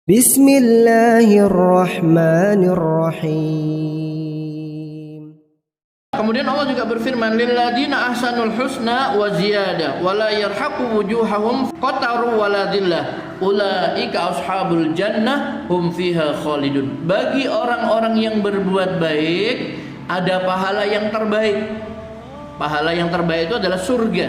Bismillahirrahmanirrahim. Kemudian Allah juga berfirman, lilladzina ahsanul husna wa ziyadah wa la yarhaqu wujuhahum qataru wa la dhillah ulaika ashabul jannah hum fiha khalidun. Bagi orang-orang yang berbuat baik ada pahala yang terbaik. Pahala yang terbaik itu adalah surga,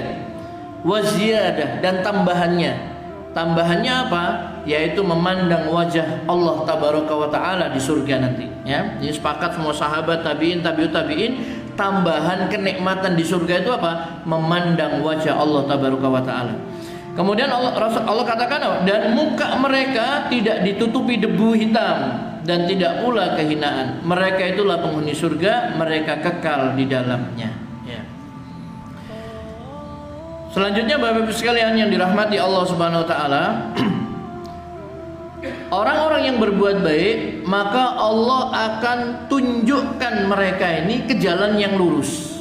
wa ziyadah, dan tambahannya. Tambahannya apa? Yaitu memandang wajah Allah tabaraka wa ta'ala di surga nanti, ya. Jadi sepakat semua sahabat, tabi'in, tabi'ut tabi'in, tambahan kenikmatan di surga itu apa? Memandang wajah Allah tabaraka wa ta'ala. Kemudian Allah katakan, dan muka mereka tidak ditutupi debu hitam dan tidak pula kehinaan. Mereka itulah penghuni surga, mereka kekal di dalamnya, ya. Selanjutnya Bapak-Ibu sekalian yang dirahmati Allah Subhanahu wa taala, orang-orang yang berbuat baik, maka Allah akan tunjukkan mereka ini ke jalan yang lurus.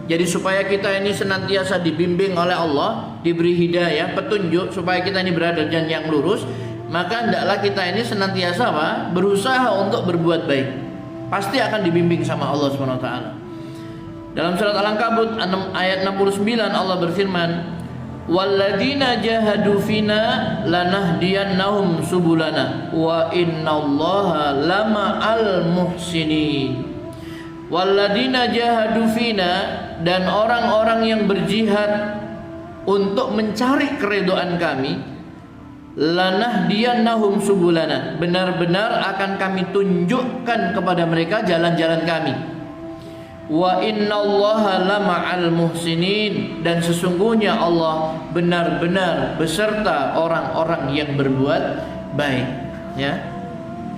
Jadi supaya kita ini senantiasa dibimbing oleh Allah, diberi hidayah, petunjuk supaya kita ini berada di jalan yang lurus, maka hendaklah kita ini senantiasa apa? Berusaha untuk berbuat baik. Pasti akan dibimbing sama Allah Subhanahu wa taala. Dalam surat Al-Ankabut ayat 69 Allah berfirman, walladzina jahadu fina lanahdiyannahum subulana wa innallaha lama'al muhsinin. Walladzina jahadu fina, dan orang-orang yang berjihad untuk mencari keridhaan kami, lanahdiyannahum subulana, benar-benar akan kami tunjukkan kepada mereka jalan-jalan kami. Wa innallaha lama'al muhsinin, dan sesungguhnya Allah benar-benar beserta orang-orang yang berbuat baik, ya.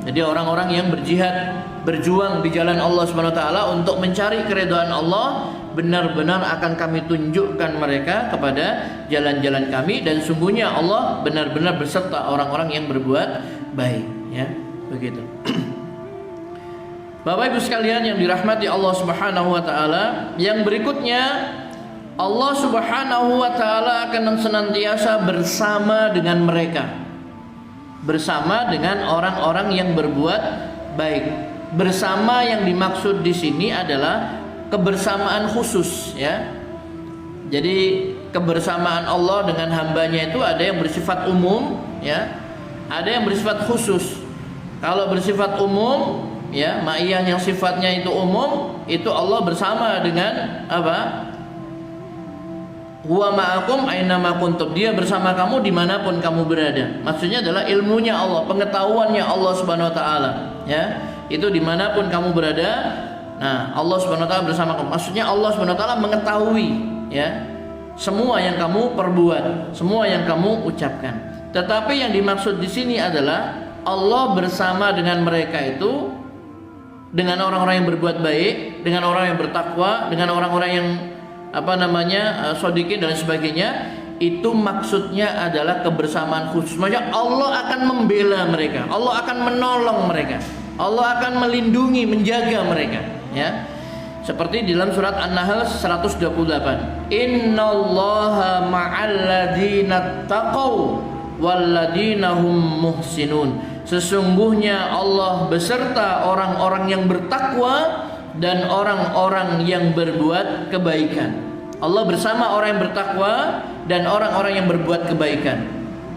Jadi orang-orang yang berjihad, berjuang di jalan Allah Subhanahu wa taala untuk mencari keridhaan Allah, benar-benar akan kami tunjukkan mereka kepada jalan-jalan kami, dan sungguhnya Allah benar-benar beserta orang-orang yang berbuat baik, ya. Begitu. Bapak Ibu sekalian yang dirahmati Allah Subhanahu wa taala, yang berikutnya Allah Subhanahu wa taala akan senantiasa bersama dengan mereka. Bersama dengan orang-orang yang berbuat baik. Bersama yang dimaksud di sini adalah kebersamaan khusus, ya. Jadi kebersamaan Allah dengan hambanya itu ada yang bersifat umum, ya. Ada yang bersifat khusus. Kalau bersifat umum, ya, ma'iyah yang sifatnya itu umum, itu Allah bersama dengan apa? Huwa ma'akum aina ma kuntum. Dia bersama kamu dimanapun kamu berada. Maksudnya adalah ilmunya Allah, pengetahuannya Allah Subhanahu wa taala, ya. Itu dimanapun kamu berada, nah Allah Subhanahu wa taala bersama kamu. Maksudnya Allah Subhanahu wa taala mengetahui, ya, semua yang kamu perbuat, semua yang kamu ucapkan. Tetapi yang dimaksud di sini adalah Allah bersama dengan mereka itu, dengan orang-orang yang berbuat baik, dengan orang yang bertakwa, dengan orang-orang yang shodiqin dan sebagainya. Itu maksudnya adalah kebersamaan khusus. Maksudnya Allah akan membela mereka, Allah akan menolong mereka, Allah akan melindungi, menjaga mereka, ya. Seperti di dalam surat An-Nahl 128, innallaha ma'alladzina taqaw walladzina hum muhsinun. Sesungguhnya Allah beserta orang-orang yang bertakwa dan orang-orang yang berbuat kebaikan. Allah bersama orang yang bertakwa dan orang-orang yang berbuat kebaikan,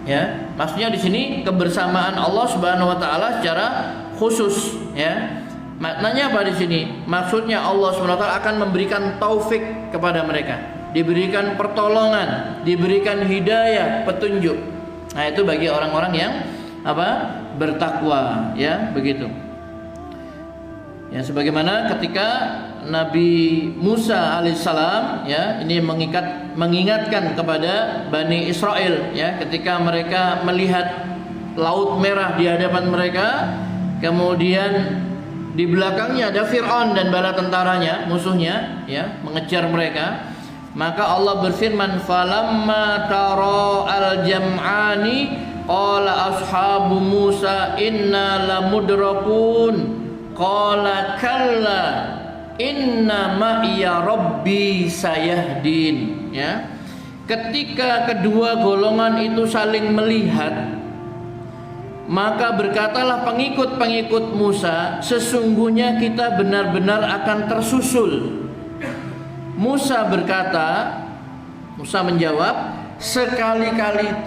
ya. Maksudnya di sini kebersamaan Allah Subhanahu wa taala secara khusus, ya. Maknanya apa di sini? Maksudnya Allah Subhanahu wa taala akan memberikan taufik kepada mereka, diberikan pertolongan, diberikan hidayah, petunjuk. Nah, itu bagi orang-orang yang bertakwa, ya, begitu. Ya, sebagaimana ketika Nabi Musa alaihissalam, ya, ini mengingatkan kepada Bani Israel, ya, ketika mereka melihat Laut Merah di hadapan mereka, kemudian di belakangnya ada Fir'aun dan bala tentaranya, musuhnya, ya, mengejar mereka. Maka Allah berfirman, falamma tara al-jam'ani qala ashabu Musa inna lamudrakun qala kalla inna ma'iya rabbi sayahdin, ya. Ketika kedua golongan itu saling melihat, Maka berkatalah pengikut-pengikut Musa, sesungguhnya kita benar-benar akan tersusul. Musa menjawab, sekali-kali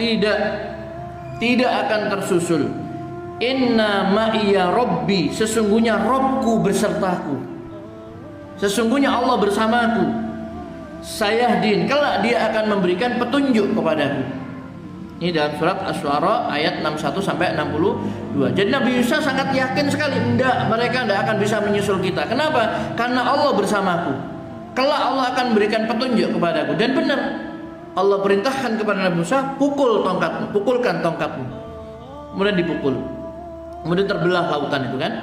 tidak akan tersusul. Inna ma'iya Rabbi, sesungguhnya Robku bersertaku. Sesungguhnya Allah bersamaku. Sayahdin, kelak dia akan memberikan petunjuk kepadaku. Ini dalam surat Asy-Syu'ara ayat 61 sampai 62. Jadi Nabi Musa sangat yakin sekali, mereka tidak akan bisa menyusul kita. Kenapa? Karena Allah bersamaku. Kelak Allah akan berikan petunjuk kepadaku. Dan benar, Allah perintahkan kepada Nabi Musa, pukulkan tongkatmu. Kemudian dipukul. Kemudian terbelah lautan itu kan.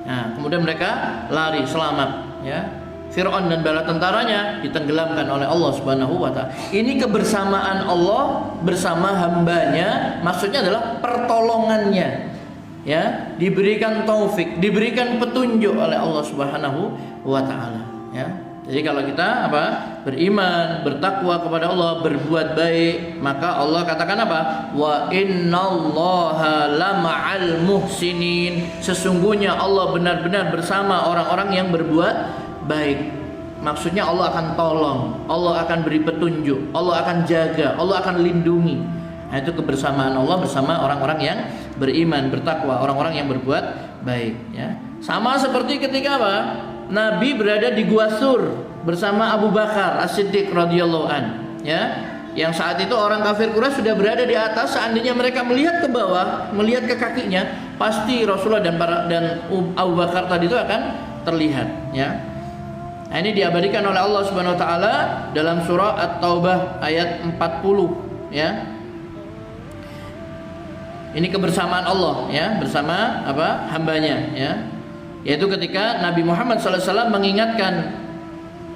Nah, kemudian mereka lari selamat, ya. Fir'aun dan bala tentaranya ditenggelamkan oleh Allah Subhanahu wa ta'ala. Ini kebersamaan Allah bersama hambanya, maksudnya adalah pertolongannya. Ya, diberikan taufik, diberikan petunjuk oleh Allah Subhanahu wa ta'ala, ya. Jadi kalau kita beriman, bertakwa kepada Allah, berbuat baik, maka Allah katakan wa innallaha lama'al muhsinin, sesungguhnya Allah benar-benar bersama orang-orang yang berbuat baik. Maksudnya Allah akan tolong, Allah akan beri petunjuk, Allah akan jaga, Allah akan lindungi. Nah, itu kebersamaan Allah bersama orang-orang yang beriman, bertakwa, orang-orang yang berbuat baik, ya. Sama seperti ketika Nabi berada di Gua Sur bersama Abu Bakar As-Siddiq radhiyallahu an, ya. Yang saat itu orang kafir Quraisy sudah berada di atas. Seandainya mereka melihat ke bawah, melihat ke kakinya, pasti Rasulullah dan Abu Bakar tadi itu akan terlihat, ya. Nah, ini diabadikan oleh Allah Subhanahu wa taala dalam surah At-Taubah ayat 40, ya. Ini kebersamaan Allah, ya, bersama hambanya, ya. Yaitu ketika Nabi Muhammad SAW mengingatkan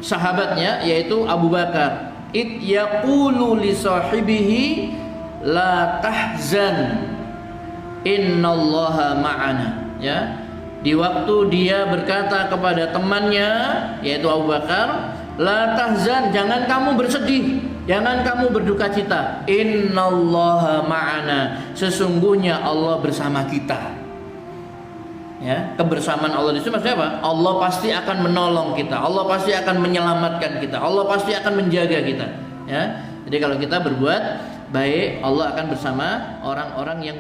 sahabatnya, yaitu Abu Bakar, id yaqulu li sahibihi la tahzan innallaha ma'ana, ya. Di waktu dia berkata kepada temannya, yaitu Abu Bakar, la tahzan, jangan kamu bersedih, jangan kamu berduka cita, innallaha ma'ana, sesungguhnya Allah bersama kita. Ya, kebersamaan Allah itu maksudnya apa? Allah pasti akan menolong kita, Allah pasti akan menyelamatkan kita, Allah pasti akan menjaga kita, ya. Jadi kalau kita berbuat baik, Allah akan bersama orang-orang yang